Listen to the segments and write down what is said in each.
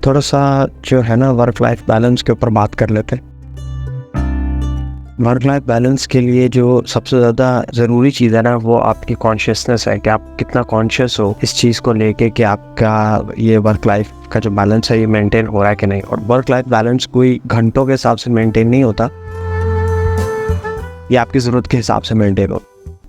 थोड़ा सा जो है ना वर्क लाइफ बैलेंस के ऊपर बात कर लेते हैं। वर्क लाइफ बैलेंस के लिए जो सबसे ज़्यादा ज़रूरी चीज़ है ना वो आपकी कॉन्शियसनेस है कि आप कितना कॉन्शियस हो इस चीज़ को लेके कि आपका ये वर्क लाइफ का जो बैलेंस है ये मेंटेन हो रहा है कि नहीं। और वर्क लाइफ बैलेंस कोई घंटों के हिसाब से मेंटेन नहीं होता, ये आपकी ज़रूरत के हिसाब से मेंटेन हो।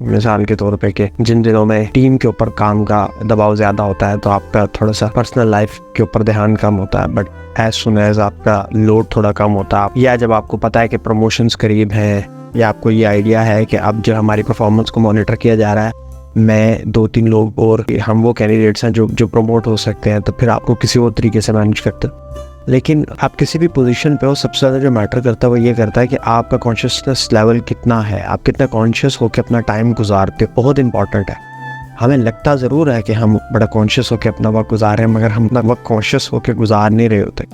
मिसाल के तौर पे कि जिन दिनों में टीम के ऊपर काम का दबाव ज़्यादा होता है तो आपका थोड़ा सा पर्सनल लाइफ के ऊपर ध्यान कम होता है, बट एज सुन एज आपका लोड थोड़ा कम होता है, या जब आपको पता है कि प्रमोशंस करीब हैं या आपको ये आइडिया है कि अब जो हमारी परफॉर्मेंस को मॉनिटर किया जा रहा है, मैं 2-3 लोग और हम वो कैंडिडेट्स हैं जो प्रमोट हो सकते हैं, तो फिर आपको किसी और तरीके से मैनेज करते हो। लेकिन आप किसी भी पोजीशन पे हो, सबसे ज़्यादा जो मैटर करता है वो ये करता है कि आपका कॉन्शियसनेस लेवल कितना है, आप कितना कॉन्शियस होकर अपना टाइम गुजारते हो, बहुत इंपॉर्टेंट है। हमें लगता ज़रूर है कि हम बड़ा कॉन्शियस होकर अपना वक्त गुजार रहे हैं, मगर हम अपना वक्त कॉन्शियस होकर गुजार नहीं रहे होते।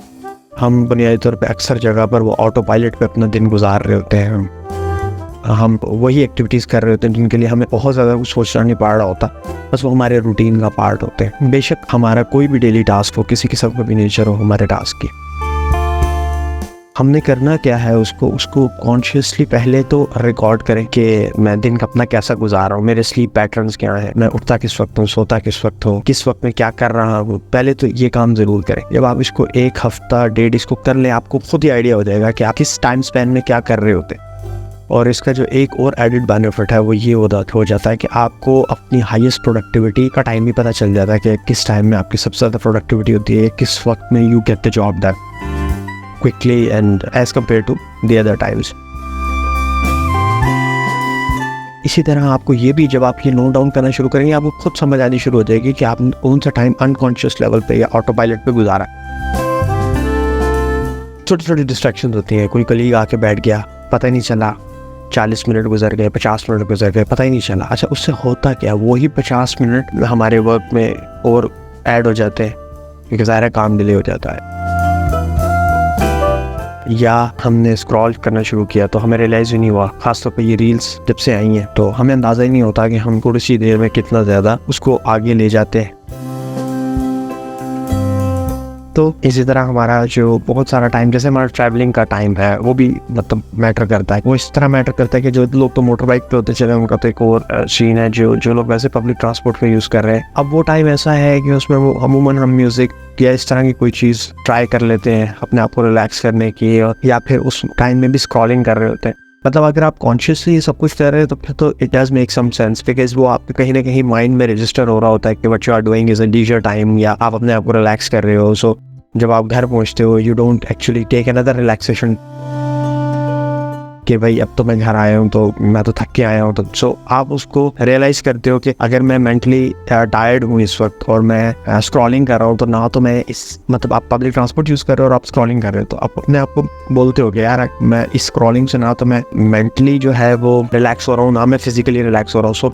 हम बुनियादी तौर पे अक्सर जगह पर वो ऑटो पायलट पे अपना दिन गुजार रहे होते हैं, हम वही एक्टिविटीज़ कर रहे होते हैं जिनके लिए हमें बहुत ज़्यादा कुछ सोचना नहीं पड़ रहा होता, बस वो हमारे रूटीन का पार्ट होते हैं। बेशक हमारा कोई भी डेली टास्क हो, किसी किस्म का भी नेचर हो हमारे टास्क की, हमने करना क्या है उसको कॉन्शियसली पहले तो रिकॉर्ड करें कि मैं दिन का अपना कैसा गुजार रहा हूँ, मेरे स्लीप पैटर्न्स क्या हैं, मैं उठता किस वक्त हूँ, सोता किस वक्त हूँ, किस वक्त में क्या कर रहा हूँ। पहले तो ये काम ज़रूर करें। जब आप इसको 1 हफ्ता 1.5 इसको कर लें, आपको खुद ही आइडिया हो जाएगा कि आप किस टाइम स्पैन में क्या कर रहे होते। और इसका जो एक और एडिड बेनिफिट है वो ये हो जाता है कि आपको अपनी हाईएस्ट प्रोडक्टिविटी का टाइम भी पता चल जाता है कि किस टाइम में आपकी सबसे ज़्यादा प्रोडक्टिविटी होती है, किस वक्त में you get the job done quickly and as compare to the other times. इसी तरह आपको ये भी, जब आप ये नोट डाउन करना शुरू करेंगे, आपको खुद समझ आनी शुरू हो जाएगी कि आप कौन सा टाइम अनकॉन्शियस लेवल पे या ऑटो पायलट पे गुजारा। छोटी छोटी डिस्ट्रैक्शन होती हैं, कोई कलीग आके बैठ गया, पता ही नहीं चला, 40 मिनट गुजर गए, 50 मिनट गुजर गए, पता ही नहीं चला। अच्छा, उससे होता क्या, वही 50 मिनट हमारे वर्क में और ऐड हो जाते हैं क्योंकि ज़ाहिर काम डिले हो जाता है। या हमने स्क्रॉल करना शुरू किया तो हमें रियलाइज़ ही नहीं हुआ, खासतौर पे ये रील्स जब से आई हैं तो हमें अंदाज़ा ही नहीं होता कि हम थोड़ी सी देर में कितना ज़्यादा उसको आगे ले जाते हैं। तो इसी तरह हमारा जो बहुत सारा टाइम, जैसे हमारा ट्रैवलिंग का टाइम है, वो भी मतलब मैटर करता है। वो इस तरह मैटर करता है कि जो लोग तो मोटर बाइक पे होते चले, उनका तो एक और सीन है। जो लोग वैसे पब्लिक ट्रांसपोर्ट पे यूज़ कर रहे हैं, अब वो टाइम ऐसा है कि उसमें वो अमूमन हम म्यूज़िक या इस तरह की कोई चीज़ ट्राई कर लेते हैं अपने आप को रिलैक्स करने की, या फिर उस टाइम में भी स्क्रॉलिंग कर रहे होते हैं। मतलब अगर आप कॉन्शियसली सब कुछ कर रहे हैं तो फिर तो it does make some sense, because वो आपके कहीं ना कहीं माइंड में रजिस्टर हो रहा होता है कि what you are doing is a leisure time, या आप अपने आप को रिलैक्स कर रहे हो। सो जब आप घर पहुंचते हो, you don't actually take another relaxation कि भाई अब तो मैं घर आया हूँ तो मैं तो थक के आया हूँ। तो सो आप उसको रियलाइज़ करते हो कि अगर मैं मेंटली टायर्ड हूँ इस वक्त और मैं स्क्रॉलिंग कर रहा हूँ, तो ना तो मैं मतलब आप पब्लिक ट्रांसपोर्ट यूज़ कर रहे हो और आप स्क्रॉलिंग कर रहे हो, तो आप अपने आप को बोलते हो कि यार मैं इस स्क्रॉलिंग से ना तो मैं मेंटली जो है वो रिलैक्स हो रहा हूँ, ना मैं फिजिकली रिलैक्स हो रहा हूँ। सो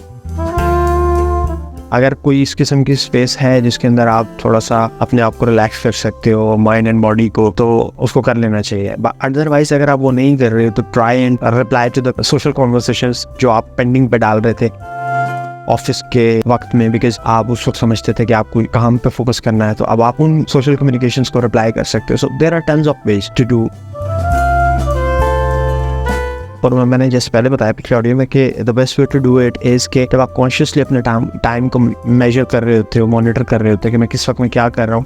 अगर कोई इस किस्म की स्पेस है जिसके अंदर आप थोड़ा सा अपने आप को रिलैक्स कर सकते हो, माइंड एंड बॉडी को, तो उसको कर लेना चाहिए। अदरवाइज अगर आप वो नहीं कर रहे हो तो try and reply to the social conversations जो आप पेंडिंग पे डाल रहे थे ऑफिस के वक्त में, बिकॉज आप उस वक्त समझते थे कि आपको काम पे फोकस करना है, तो अब आप उन सोशल कम्युनिकेशंस को रिप्लाई कर सकते हो। So there are tons of ways to do. और मैंने जैसे पहले बताया पिछले ऑडियो में कि the best way to do it is कि जब आप कॉन्शियसली अपने टाइम को मेजर कर रहे होते हो, मॉनिटर कर रहे होते हो कि मैं किस वक्त में क्या कर रहा हूँ,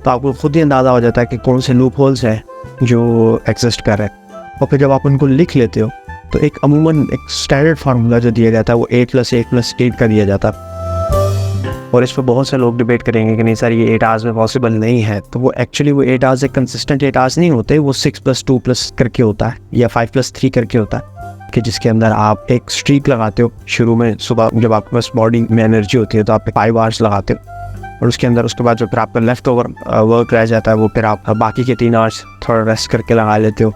तो आपको खुद ही अंदाज़ा हो जाता है कि कौन से लूप होल्स हैं जो एग्जिस्ट कर रहे हैं। और फिर जब आप उनको लिख लेते हो तो एक अमूमन एक स्टैंडर्ड फार्मूला जो दिया जाता है वो 8+8+8 का दिया जाता है। और इस पर बहुत से लोग डिबेट करेंगे कि नहीं सर ये 8 आवर्स में पॉसिबल नहीं है, तो वो एक्चुअली वो 8 आवर्स एक कंसिस्टेंट 8 आवर्स नहीं होते, वो 6+2+ करके होता है या 5+3 करके होता है, कि जिसके अंदर आप एक स्ट्रीक लगाते हो शुरू में, सुबह जब आपके पास बॉडी में एनर्जी होती है तो आप 5 आवर्स लगाते हो, और उसके अंदर उसके बाद जो फिर आपका लेफ्ट ओवर वर्क रह जाता है वो फिर आप बाकी के 3 आवर्स थोड़ा रेस्ट करके लगा लेते हो,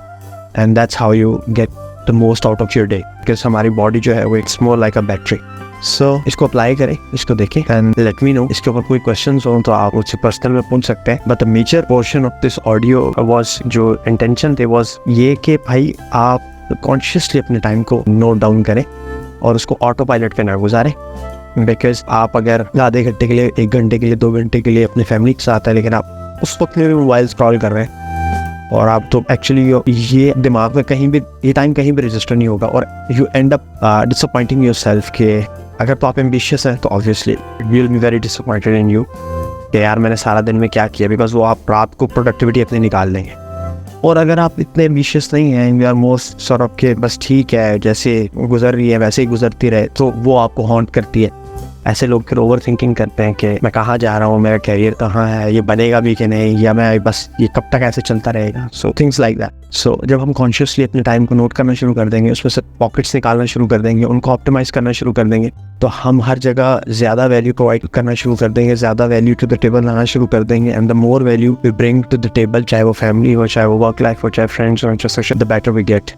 and that's how you get the most out of your day, because हमारी बॉडी जो है वो it's more like a battery. So इसको अप्लाई करें, इसको देखें एंड लेट मी नो। इसके ऊपर कोई क्वेश्चंस हो तो आप मुझसे पर्सनल में पूछ सकते हैं। But the major portion of this audio was, जो इंटेंशन थे वाज ये कि भाई आप कॉन्शियसली अपने टाइम को नोट डाउन करें और उसको ऑटो पायलट पे ना गुजारें। बिकॉज आप अगर आधे घंटे के लिए, 1 घंटे के लिए, 2 घंटे के लिए अपनी फैमिली के साथ है, लेकिन आप उस वक्त में भी मोबाइल स्क्रॉल कर रहे हैं और आप तो एक्चुअली ये दिमाग में कहीं भी ये टाइम कहीं भी रजिस्टर नहीं होगा और you and up disappointing yourself के अगर तो आप एम्बिशियस हैं तो obviously you will be very disappointed in you कि यार मैंने सारा दिन में क्या किया, बिकॉज वो आप रात को प्रोडक्टिविटी अपनी निकाल लेंगे। और अगर आप इतने एम्बिशियस नहीं हैं, we are most sort of के बस ठीक है जैसे गुजर रही है वैसे ही गुजरती रहे, तो वो आपको हॉन्ट करती है। ऐसे लोग फिर ओवर थिंकिंग करते हैं कि मैं कहाँ जा रहा हूँ, मेरा कैरियर कहाँ है, ये बनेगा भी कि नहीं, या मैं बस ये कब तक ऐसे चलता रहेगा। So things like that. So जब हम कॉन्शियसली अपने टाइम को नोट करना शुरू कर देंगे, उसमें से पॉकेट्स निकालना शुरू कर देंगे, उनको ऑप्टिमाइज करना शुरू कर देंगे, तो हम हर जगह ज़्यादा वैल्यू प्रोवाइड करना शुरू कर देंगे, ज़्यादा वैल्यू टू द टेबल लाना शुरू कर देंगे। And the more value we bring to the table, चाहे वो फैमिली हो, चाहे वो वर्क लाइफ हो, चाहे फ्रेंड्स हो, द बेटर वी गेट।